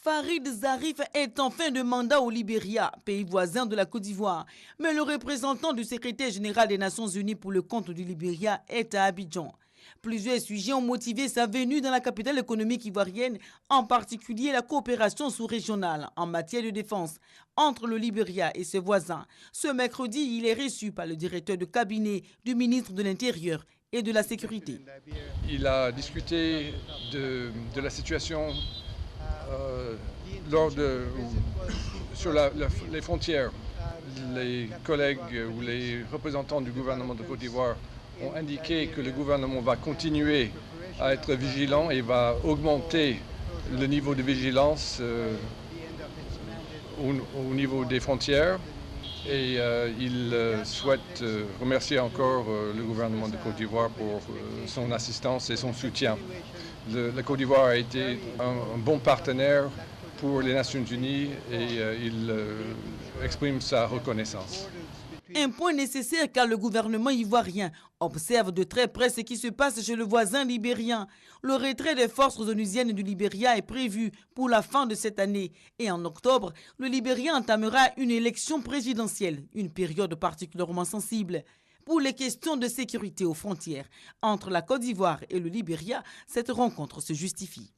Farid Zarif est en fin de mandat au Libéria, pays voisin de la Côte d'Ivoire. Mais le représentant du secrétaire général des Nations Unies pour le compte du Libéria est à Abidjan. Plusieurs sujets ont motivé sa venue dans la capitale économique ivoirienne, en particulier la coopération sous-régionale en matière de défense entre le Libéria et ses voisins. Ce mercredi, il est reçu par le directeur de cabinet du ministre de l'Intérieur et de la Sécurité. Il a discuté de la situation sur les frontières. Les collègues ou les représentants du gouvernement de Côte d'Ivoire ont indiqué que le gouvernement va continuer à être vigilant et va augmenter le niveau de vigilance au niveau des frontières. Et il souhaite remercier encore le gouvernement de Côte d'Ivoire pour son assistance et son soutien. La Côte d'Ivoire a été un bon partenaire pour les Nations Unies et il exprime sa reconnaissance. Un point nécessaire car le gouvernement ivoirien observe de très près ce qui se passe chez le voisin libérien. Le retrait des forces onusiennes du Libéria est prévu pour la fin de cette année. Et en octobre, le Libéria entamera une élection présidentielle, une période particulièrement sensible. Pour les questions de sécurité aux frontières entre la Côte d'Ivoire et le Libéria, cette rencontre se justifie.